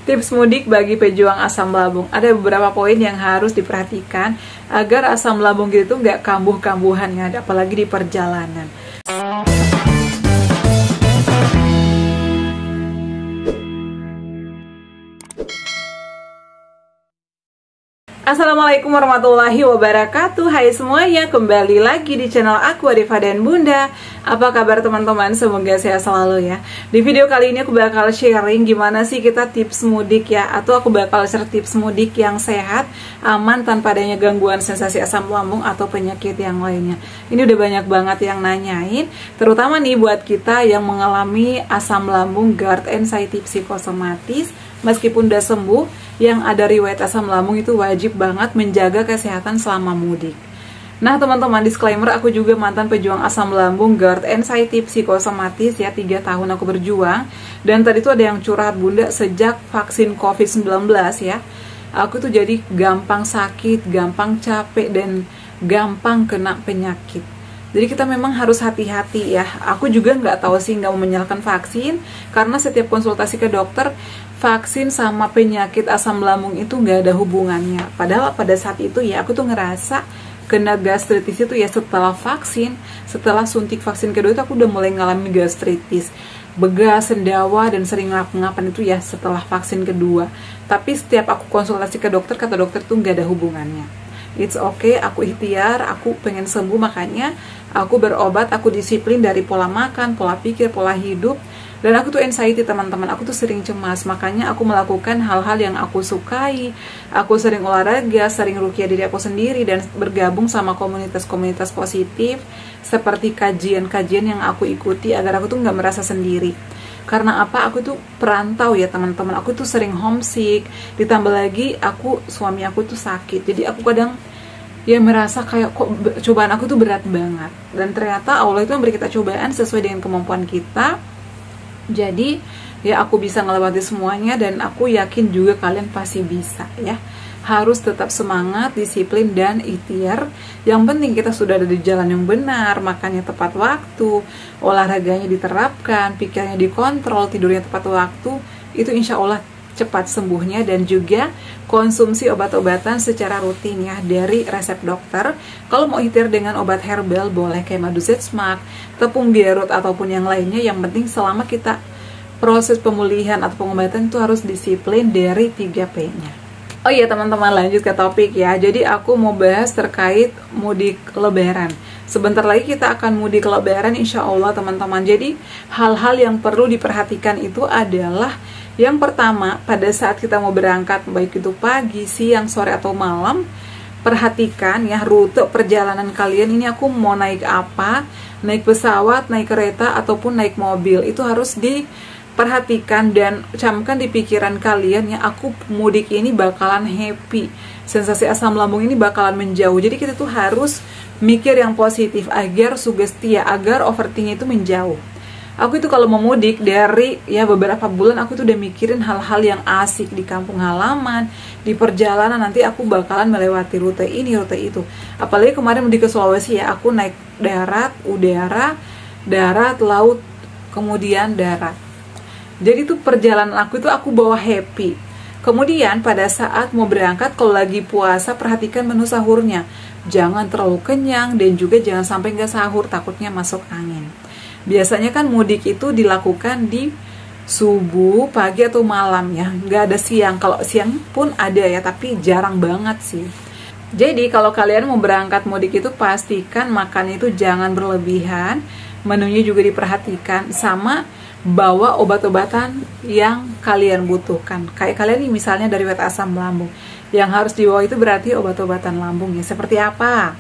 Tips mudik bagi pejuang asam lambung. Ada beberapa poin yang harus diperhatikan agar asam lambung gitu nggak kambuh-kambuhan ya, apalagi di perjalanan. Assalamualaikum warahmatullahi wabarakatuh. Hai semuanya, kembali lagi di channel aku Arifah dan Bunda. Apa kabar teman-teman? Semoga sehat selalu ya. Di video kali ini aku bakal sharing gimana sih kita tips mudik ya, atau aku bakal share tips mudik yang sehat, aman, tanpa adanya gangguan sensasi asam lambung atau penyakit yang lainnya. Ini udah banyak banget yang nanyain, terutama nih buat kita yang mengalami asam lambung, GERD, anxiety psikosomatis. Meskipun udah sembuh, yang ada riwayat asam lambung itu wajib banget menjaga kesehatan selama mudik. Nah teman-teman, disclaimer, aku juga mantan pejuang asam lambung, GERD, anxiety psikosomatis ya, 3 tahun aku berjuang. Dan tadi tuh ada yang curhat, Bunda, sejak vaksin COVID-19 ya, aku tuh jadi gampang sakit, gampang capek, dan gampang kena penyakit. Jadi kita memang harus hati-hati ya. Aku juga nggak tahu sih, nggak mau menyalahkan vaksin, karena setiap konsultasi ke dokter, vaksin sama penyakit asam lambung itu nggak ada hubungannya. Padahal pada saat itu ya aku tuh ngerasa kena gastritis itu ya setelah vaksin, setelah suntik vaksin kedua itu aku udah mulai ngalami gastritis, begas, sendawa, dan sering ngap-ngapan itu ya setelah vaksin kedua. Tapi setiap aku konsultasi ke dokter, kata dokter tuh nggak ada hubungannya. It's okay, aku ikhtiar, aku pengen sembuh, makanya aku berobat, aku disiplin dari pola makan, pola pikir, pola hidup. Dan aku tuh anxiety teman-teman, aku tuh sering cemas, makanya aku melakukan hal-hal yang aku sukai. Aku sering olahraga, sering ruqyah diri aku sendiri, dan bergabung sama komunitas-komunitas positif, seperti kajian-kajian yang aku ikuti agar aku tuh nggak merasa sendiri. Karena apa? Aku tuh perantau ya teman-teman, aku tuh sering homesick, ditambah lagi suami aku tuh sakit, jadi aku kadang ya merasa kayak kok cobaan aku tuh berat banget. Dan ternyata Allah itu memberi kita cobaan sesuai dengan kemampuan kita. Jadi ya aku bisa ngelewati semuanya, dan aku yakin juga kalian pasti bisa ya. Harus tetap semangat, disiplin, dan ikhtiar. Yang penting kita sudah ada di jalan yang benar, makannya tepat waktu, olahraganya diterapkan, pikirnya dikontrol, tidurnya tepat waktu, itu insya Allah cepat sembuhnya. Dan juga konsumsi obat-obatan secara rutin ya, dari resep dokter. Kalau mau ikhtiar dengan obat herbal boleh, kayak madu zetsmak, tepung biarut, ataupun yang lainnya. Yang penting selama kita proses pemulihan atau pengobatan itu harus disiplin dari 3P-nya. Oh iya teman-teman, lanjut ke topik ya. Jadi aku mau bahas terkait mudik lebaran. Sebentar lagi kita akan mudik lebaran insya Allah teman-teman. Jadi hal-hal yang perlu diperhatikan itu adalah, yang pertama, pada saat kita mau berangkat, baik itu pagi, siang, sore, atau malam, perhatikan ya rute perjalanan kalian. Ini aku mau naik apa, naik pesawat, naik kereta, ataupun naik mobil. Itu harus diperhatikan dan camkan di pikiran kalian ya, aku mudik ini bakalan happy, sensasi asam lambung ini bakalan menjauh. Jadi kita tuh harus mikir yang positif agar sugesti ya, agar overthinking itu menjauh. Aku itu kalau mau mudik dari ya beberapa bulan, aku tuh udah mikirin hal-hal yang asik di kampung halaman, di perjalanan nanti aku bakalan melewati rute ini, rute itu. Apalagi kemarin mudik ke Sulawesi ya, aku naik darat, udara, darat, laut, kemudian darat. Jadi tuh perjalanan aku itu aku bawa happy. Kemudian pada saat mau berangkat, kalau lagi puasa, perhatikan menu sahurnya. Jangan terlalu kenyang, dan juga jangan sampai nggak sahur, takutnya masuk angin. Biasanya kan mudik itu dilakukan di subuh, pagi, atau malam ya. Nggak ada siang. Kalau siang pun ada ya, tapi jarang banget sih. Jadi kalau kalian mau berangkat mudik itu pastikan makan itu jangan berlebihan. Menunya juga diperhatikan, sama bawa obat-obatan yang kalian butuhkan. Kayak kalian nih misalnya dari riwayat asam lambung, yang harus dibawa itu berarti obat-obatan lambung ya. Seperti apa?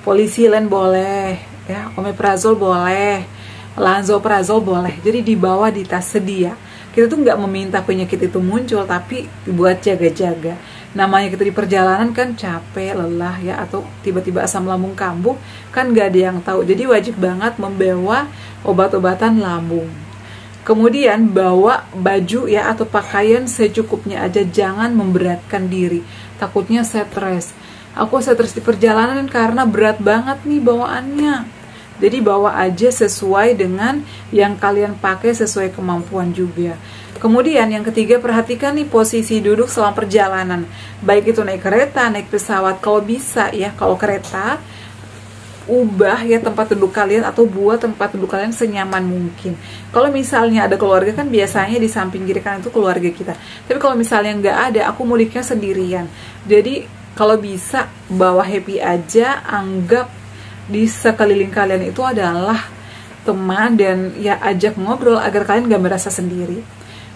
Polisilen boleh ya, omeprazol boleh, lansoprazol boleh. Jadi dibawa di tas sedia. Kita tuh nggak meminta penyakit itu muncul, tapi buat jaga-jaga. Namanya kita di perjalanan kan capek, lelah ya, atau tiba-tiba asam lambung kambuh, kan nggak ada yang tahu. Jadi wajib banget membawa obat-obatan lambung. Kemudian bawa baju ya atau pakaian secukupnya aja, jangan memberatkan diri. Takutnya stres. Aku stres di perjalanan karena berat banget nih bawaannya. Jadi bawa aja sesuai dengan yang kalian pakai, sesuai kemampuan juga. Kemudian yang ketiga, perhatikan nih posisi duduk selama perjalanan. Baik itu naik kereta, naik pesawat, kalau bisa ya, kalau kereta ubah ya tempat duduk kalian atau buat tempat duduk kalian senyaman mungkin. Kalau misalnya ada keluarga kan biasanya di samping kiri kanan itu keluarga kita. Tapi kalau misalnya nggak ada, aku mudiknya sendirian. Jadi kalau bisa bawa happy aja, anggap di sekeliling kalian itu adalah teman dan ya ajak ngobrol agar kalian nggak merasa sendiri.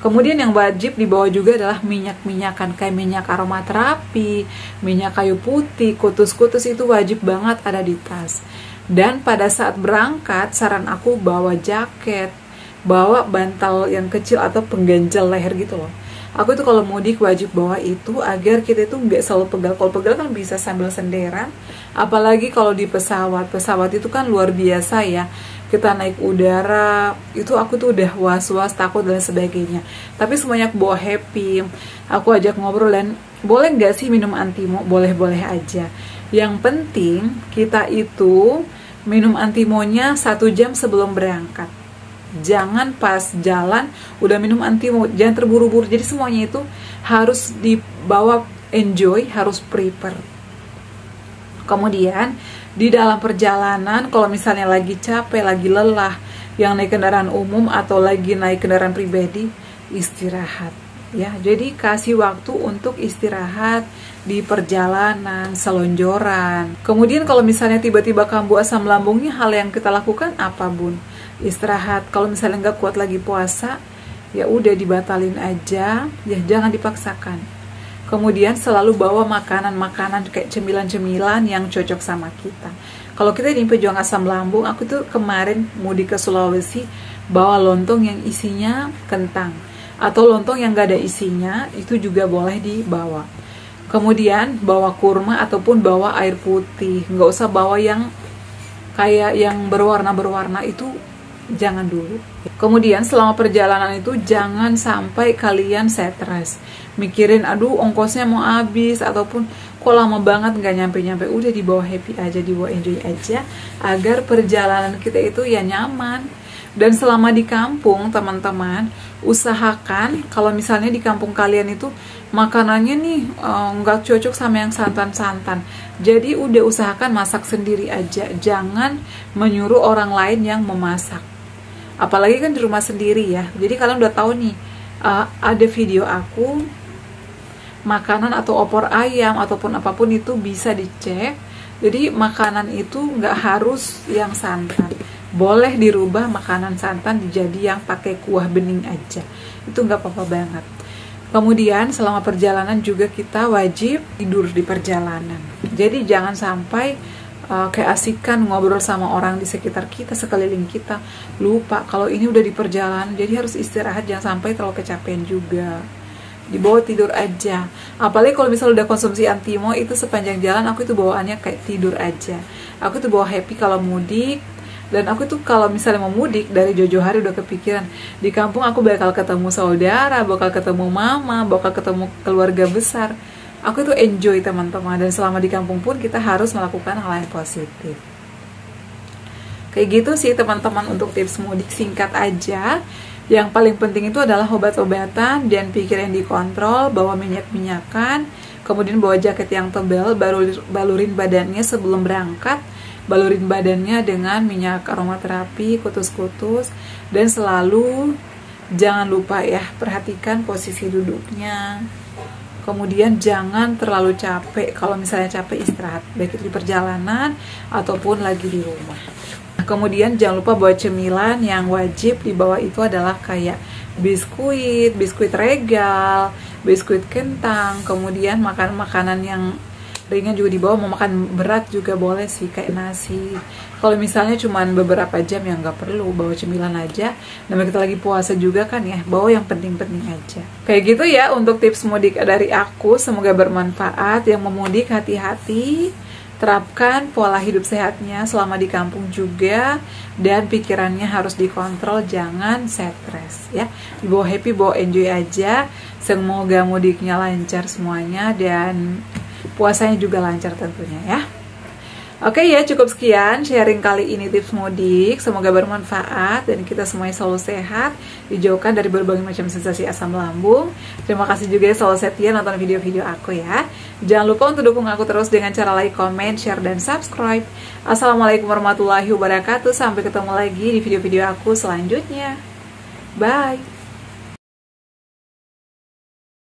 Kemudian yang wajib dibawa juga adalah minyak-minyakan, kayak minyak aromaterapi, minyak kayu putih, kutus-kutus itu wajib banget ada di tas. Dan pada saat berangkat, saran aku bawa jaket, bawa bantal yang kecil atau pengganjal leher gitu loh. Aku tuh kalau mudik wajib bawa itu agar kita itu nggak selalu pegal. Kalau pegal kan bisa sambil senderan, apalagi kalau di pesawat. Pesawat itu kan luar biasa ya. Kita naik udara, itu aku tuh udah was-was, takut dan sebagainya. Tapi semuanya aku bawa happy, aku ajak ngobrol dan boleh nggak sih minum antimo? Boleh-boleh aja. Yang penting kita itu minum antimonya 1 jam sebelum berangkat. Jangan pas jalan udah minum antimo, jangan terburu-buru. Jadi semuanya itu harus dibawa enjoy, harus prepare. Kemudian di dalam perjalanan, kalau misalnya lagi capek, lagi lelah, yang naik kendaraan umum atau lagi naik kendaraan pribadi, istirahat ya. Jadi kasih waktu untuk istirahat di perjalanan, selonjoran. Kemudian kalau misalnya tiba-tiba kambuh asam lambungnya, hal yang kita lakukan apa, Bun? Istirahat. Kalau misalnya nggak kuat lagi puasa, ya udah dibatalin aja, ya jangan dipaksakan. Kemudian selalu bawa makanan-makanan kayak cemilan-cemilan yang cocok sama kita. Kalau kita di pejuang asam lambung, aku tuh kemarin mudik ke Sulawesi bawa lontong yang isinya kentang. Atau lontong yang gak ada isinya, itu juga boleh dibawa. Kemudian bawa kurma ataupun bawa air putih. Nggak usah bawa yang kayak yang berwarna-berwarna, itu jangan dulu. Kemudian selama perjalanan itu jangan sampai kalian stres, mikirin aduh ongkosnya mau habis ataupun kok lama banget nggak nyampe-nyampe. Udah dibawa happy aja, dibawa enjoy aja agar perjalanan kita itu ya nyaman. Dan selama di kampung teman-teman, usahakan kalau misalnya di kampung kalian itu makanannya nih nggak cocok sama yang santan-santan, jadi udah usahakan masak sendiri aja, jangan menyuruh orang lain yang memasak. Apalagi kan di rumah sendiri ya. Jadi kalian udah tahu nih, ada video aku makanan atau opor ayam ataupun apapun itu bisa dicek. Jadi makanan itu nggak harus yang santan, boleh dirubah makanan santan jadi yang pakai kuah bening aja, itu nggak apa-apa banget. Kemudian selama perjalanan juga kita wajib tidur di perjalanan. Jadi jangan sampai keasikan ngobrol sama orang di sekitar kita, sekeliling kita, lupa kalau ini udah di perjalanan. Jadi harus istirahat, jangan sampai terlalu kecapean juga. Dibawa tidur aja. Apalagi kalau misalnya udah konsumsi antimo, itu sepanjang jalan aku itu bawaannya kayak tidur aja. Aku tuh bawa happy kalau mudik. Dan aku tuh kalau misalnya mau mudik dari jauh-jauh hari udah kepikiran, di kampung aku bakal ketemu saudara, bakal ketemu mama, bakal ketemu keluarga besar. Aku tuh enjoy teman-teman. Dan selama di kampung pun kita harus melakukan hal yang positif. Kayak gitu sih teman-teman untuk tips mudik, singkat aja. Yang paling penting itu adalah obat-obatan dan pikir yang dikontrol, bawa minyak-minyakan, kemudian bawa jaket yang tebal, balurin badannya sebelum berangkat, balurin badannya dengan minyak aromaterapi, kutus-kutus, dan selalu jangan lupa ya, perhatikan posisi duduknya. Kemudian jangan terlalu capek, kalau misalnya capek istirahat, baik itu di perjalanan ataupun lagi di rumah. Kemudian jangan lupa bawa cemilan, yang wajib dibawa itu adalah kayak biskuit, biskuit regal, biskuit kentang, kemudian makanan-makanan yang ringan juga dibawa. Mau makan berat juga boleh sih, kayak nasi. Kalau misalnya cuman beberapa jam ya nggak perlu, bawa cemilan aja. Namanya kita lagi puasa juga kan ya, bawa yang penting-penting aja. Kayak gitu ya untuk tips mudik dari aku, semoga bermanfaat. Yang mau mudik hati-hati, terapkan pola hidup sehatnya selama di kampung juga, dan pikirannya harus dikontrol, jangan stres ya. Bawa happy, bawa enjoy aja. Semoga mudiknya lancar semuanya dan puasanya juga lancar tentunya ya. Oke ya, cukup sekian sharing kali ini tips mudik. Semoga bermanfaat dan kita semuanya selalu sehat, dijauhkan dari berbagai macam sensasi asam lambung. Terima kasih juga selalu setia nonton video-video aku ya. Jangan lupa untuk dukung aku terus dengan cara like, comment, share, dan subscribe. Assalamualaikum warahmatullahi wabarakatuh. Sampai ketemu lagi di video-video aku selanjutnya. Bye.